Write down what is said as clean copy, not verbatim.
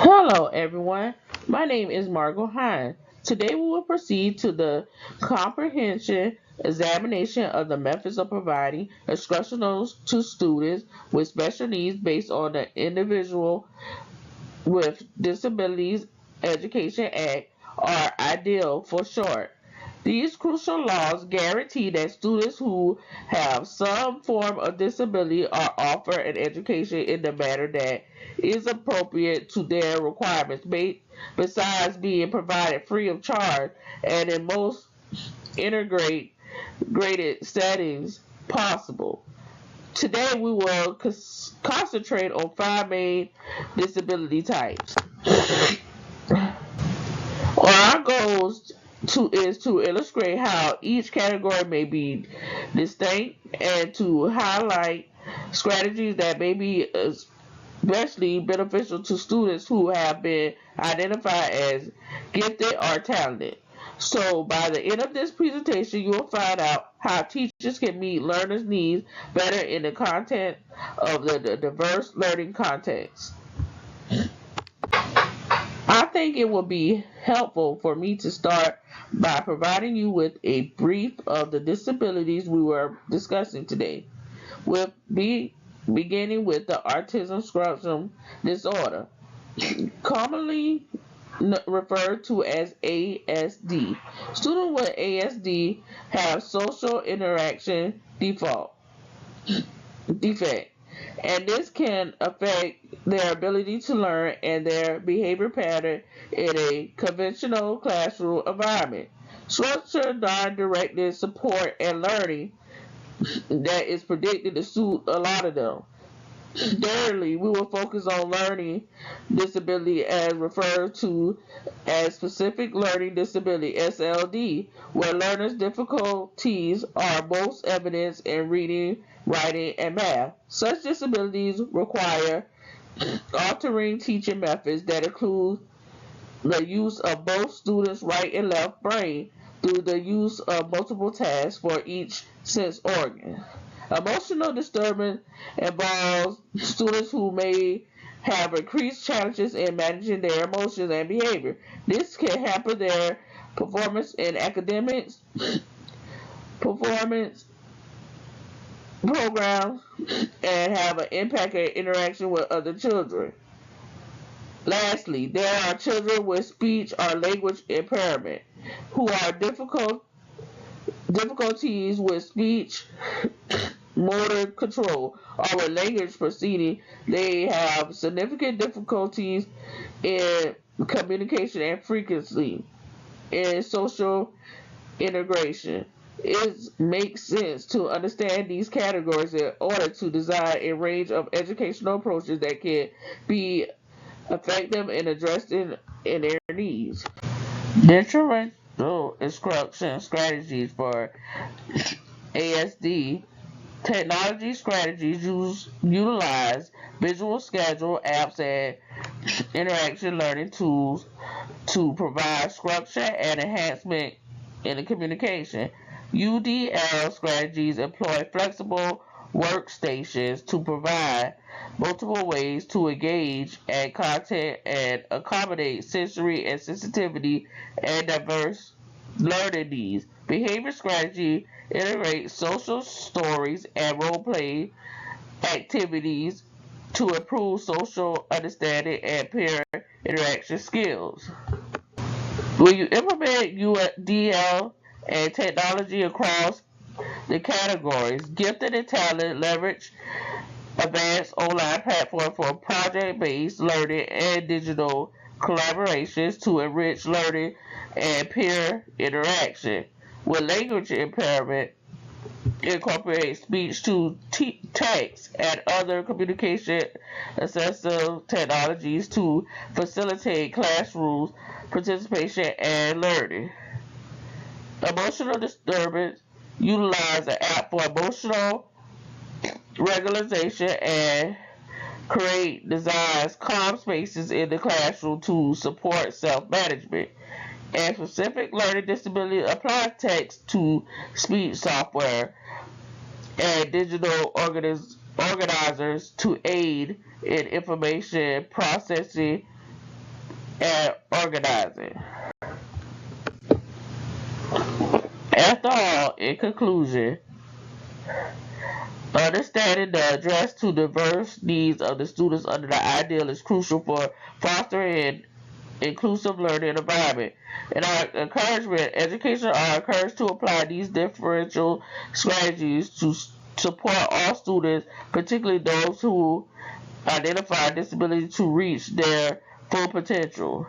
Hello, everyone. My name is Margot Hine. Today we will proceed to the comprehension examination of the methods of providing instructionals to students with special needs based on the Individual with Disabilities Education Act, or IDEAL for short. These crucial laws guarantee that students who have some form of disability are offered an education in the manner that is appropriate to their requirements, besides being provided free of charge and in most integrated graded settings possible. Today we will concentrate on five main disability types. Our goals is to illustrate how each category may be distinct and to highlight strategies that may be especially beneficial to students who have been identified as gifted or talented. So by the end of this presentation, you will find out how teachers can meet learners' needs better in the content of the diverse learning context. I think it will be helpful for me to start by providing you with a brief of the disabilities we were discussing today, with beginning with the autism spectrum disorder, commonly referred to as ASD. Students with ASD have social interaction defect, and this can affect their ability to learn and their behavior pattern in a conventional classroom environment. Structured, non-directed support and learning that is predicted to suit a lot of them. Thirdly, we will focus on learning disability as referred to as specific learning disability (SLD), where learners' difficulties are most evident in reading, writing, and math. Such disabilities require altering teaching methods that include the use of both students' right and left brain through the use of multiple tasks for each sense organ. Emotional disturbance involves students who may have increased challenges in managing their emotions and behavior. This can hamper their performance in academics, performance programs, and have an impact on interaction with other children. Lastly, there are children with speech or language impairment who are difficulties with speech, motor control, or with language proceeding. They have significant difficulties in communication and frequency in social integration. It makes sense to understand these categories in order to design a range of educational approaches that can be effective in addressing in their needs. Differential instruction strategies for ASD. Technology strategies utilize visual schedule apps and interaction learning tools to provide structure and enhancement in the communication. UDL strategies employ flexible workstations to provide multiple ways to engage and content and accommodate sensory and sensitivity and diverse learning needs. Behavior strategy integrates social stories and role play activities to improve social understanding and peer interaction skills. When you implement UDL and technology across the categories, gifted and talented leverage advanced online platform for project-based learning and digital collaborations to enrich learning and peer interaction. With language impairment, incorporate speech to text and other communication assistive technologies to facilitate classroom participation and learning. Emotional disturbance utilize an app for emotional regularization and create designs calm spaces in the classroom to support self-management. And specific learning disability apply text to speech software and digital organizers to aid in information processing and organizing. After all, in conclusion, understanding the address to diverse needs of the students under the ideal is crucial for fostering an inclusive learning environment. In our encouragement, educators are encouraged to apply these differential strategies to support all students, particularly those who identify disability, to reach their full potential.